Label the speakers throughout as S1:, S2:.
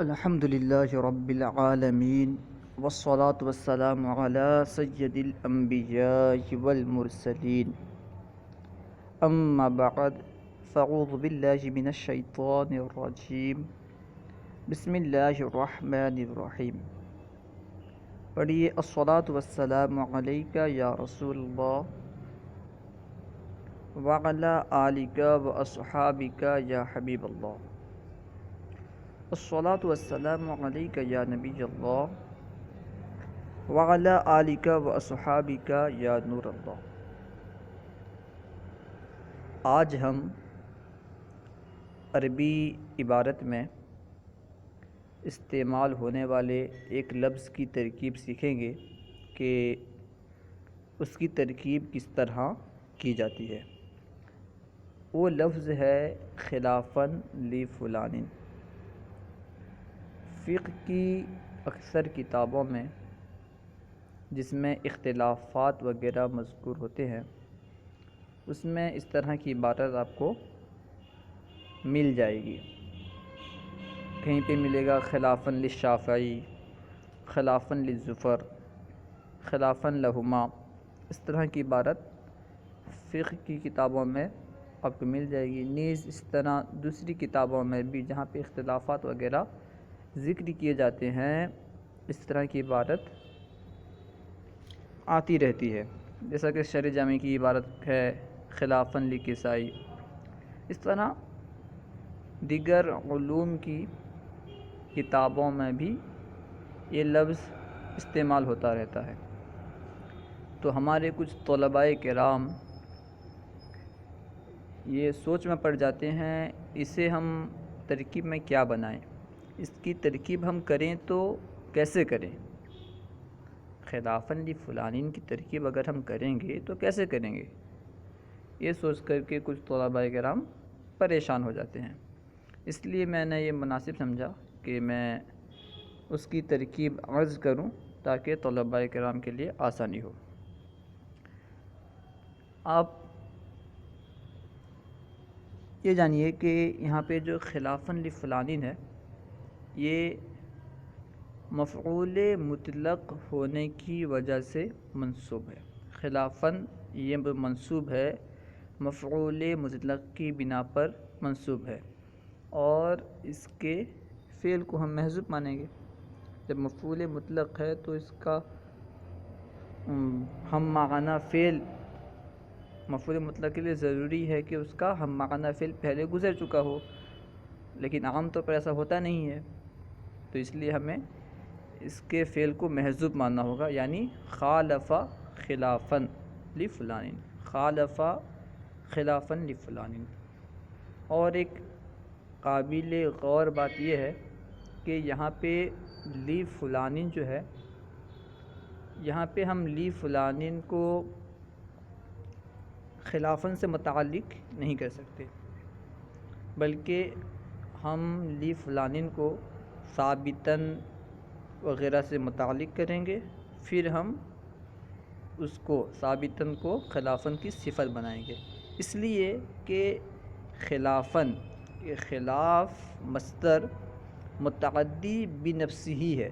S1: الحمد للہ رب العالمین والصلاة والسلام علی سید الانبیاء والمرسلین اما بعد فاعوذ باللہ من الشیطان الرجیم بسم اللہ الرحمن الرحیم۔ پڑھیے الصلاة والسلام علیکہ یا رسول اللہ وعلی آلکہ واصحابکہ یا حبیب اللہ۔ الصلاة والسلام علیکہ یا نبی اللہ وعلی آلکہ واصحابکہ یا نور اللہ۔ آج ہم عربی عبارت میں استعمال ہونے والے ایک لفظ کی ترکیب سیکھیں گے کہ اس کی ترکیب کس طرح کی جاتی ہے۔ وہ لفظ ہے خلافاً لفلان۔ فقہ کی اکثر کتابوں میں جس میں اختلافات وغیرہ مذکور ہوتے ہیں اس میں اس طرح کی عبارت آپ کو مل جائے گی۔ کہیں پہ ملے گا خلافاً للشافعی، خلافاً للظفر، خلافاً لہما۔ اس طرح کی عبارت فقہ کی کتابوں میں آپ کو مل جائے گی۔ نیز اس طرح دوسری کتابوں میں بھی جہاں پہ اختلافات وغیرہ ذکر کیے جاتے ہیں اس طرح کی عبارت آتی رہتی ہے، جیسا کہ شرح جامع کی عبارت ہے خلافاً لکسائی۔ اس طرح دیگر علوم کی کتابوں میں بھی یہ لفظ استعمال ہوتا رہتا ہے۔ تو ہمارے کچھ طلباء کرام یہ سوچ میں پڑ جاتے ہیں اسے ہم ترکیب میں کیا بنائیں، اس کی ترکیب ہم کریں تو کیسے کریں۔ خلافاً لفلان کی ترکیب اگر ہم کریں گے تو کیسے کریں گے، یہ سوچ کر کے کچھ طلباء کرام پریشان ہو جاتے ہیں۔ اس لیے میں نے یہ مناسب سمجھا کہ میں اس کی ترکیب عرض کروں تاکہ طلباء کرام کے لیے آسانی ہو۔ آپ یہ جانیے کہ یہاں پہ جو خلافاً لفلان ہے یہ مفعول مطلق ہونے کی وجہ سے منصوب ہے۔ خلافاً یہ منصوب ہے، مفعول مطلق کی بنا پر منصوب ہے، اور اس کے فعل کو ہم محذوف مانیں گے۔ جب مفعول مطلق ہے تو اس کا ہم معنی فعل مفعول مطلق کے لیے ضروری ہے کہ اس کا ہم معنی فعل پہلے گزر چکا ہو، لیکن عام طور پر ایسا ہوتا نہیں ہے، تو اس لیے ہمیں اس کے فعل کو محذوف ماننا ہوگا، یعنی خالف خلافاً لفلان، خالف خلافاً لفلان۔ اور ایک قابل غور بات یہ ہے کہ یہاں پہ لفلان جو ہے، یہاں پہ ہم لفلان کو خلافاً سے متعلق نہیں کر سکتے، بلکہ ہم لفلان کو ثابتاً وغیرہ سے متعلق کریں گے، پھر ہم اس کو ثابتاً کو خلافاً کی صفت بنائیں گے۔ اس لیے کہ خلافاً یہ خلاف مصدر متعدی بنفسہ ہی ہے،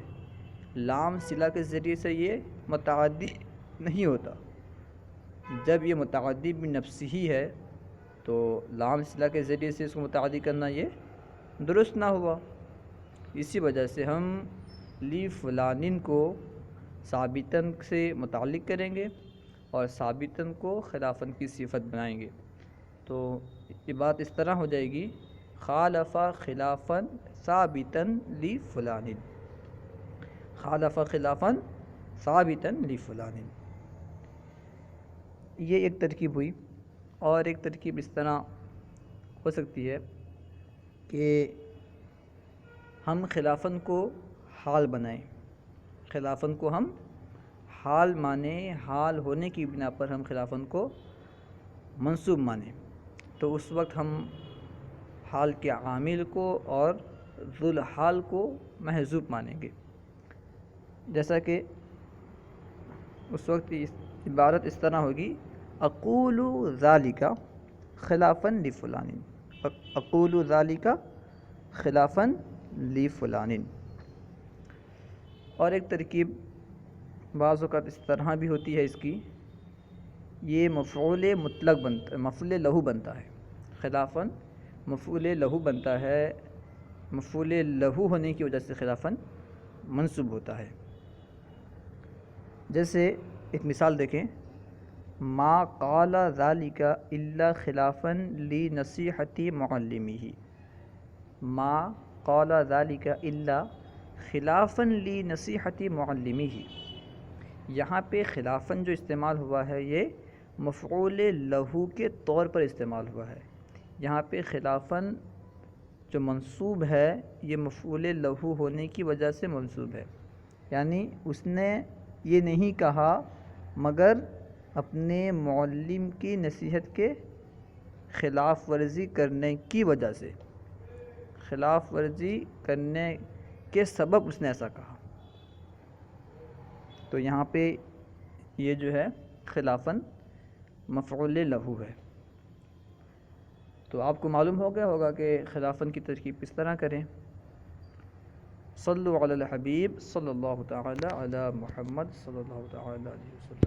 S1: لام صلہ کے ذریعے سے یہ متعدی نہیں ہوتا۔ جب یہ متعدی بنفسہ ہی ہے تو لام صلہ کے ذریعے سے اس کو متعدی کرنا یہ درست نہ ہوا۔ اسی وجہ سے ہم لفلان کو ثابتاً سے متعلق کریں گے اور ثابتاً کو خلافاً کی صفت بنائیں گے۔ تو یہ بات اس طرح ہو جائے گی خالف خلافاً ثابتاً لفلان، خالف خلافاً ثابتاً لفلان۔ یہ ایک ترکیب ہوئی، اور ایک ترکیب اس طرح ہو سکتی ہے کہ ہم خلافاً کو حال بنائیں، خلافاً کو ہم حال مانیں، حال ہونے کی بنا پر ہم خلافاً کو منصوب مانیں، تو اس وقت ہم حال کے عامل کو اور ذوالحال کو محذوف مانیں گے۔ جیسا کہ اس وقت عبارت اس طرح ہوگی اقول ذالک خلافاً لفلان، اقول ذالک خلافاً لی فلان۔ اور ایک ترکیب بعض اوقات اس طرح بھی ہوتی ہے اس کی، یہ مفعول مطلق بنتا ہے، مفعول لہو بنتا ہے، خلافاً مفعول لہو بنتا ہے، مفعول لہو ہونے کی وجہ سے خلافاً منصوب ہوتا ہے۔ جیسے ایک مثال دیکھیں، ما قال ذلك الا خلافا لنصیحت معلمہ، ما قال ذلك الا خلافا لنصیحت معلمہ۔ یہاں پہ خلافاً جو استعمال ہوا ہے یہ مفعول لہو کے طور پر استعمال ہوا ہے۔ یہاں پہ خلافاً جو منصوب ہے یہ مفعول لہو ہونے کی وجہ سے منصوب ہے، یعنی اس نے یہ نہیں کہا مگر اپنے معلم کی نصیحت کے خلاف ورزی کرنے کی وجہ سے، خلاف ورزی کرنے کے سبب اس نے ایسا کہا، تو یہاں پہ یہ جو ہے خلافاً مفعول لہو ہے۔ تو آپ کو معلوم ہو گیا ہوگا کہ خلافاً کی ترکیب کس طرح کریں۔ صلوا علی الحبیب صلی اللہ تعالی علی محمد صلی اللہ تعالی علیہ وسلم۔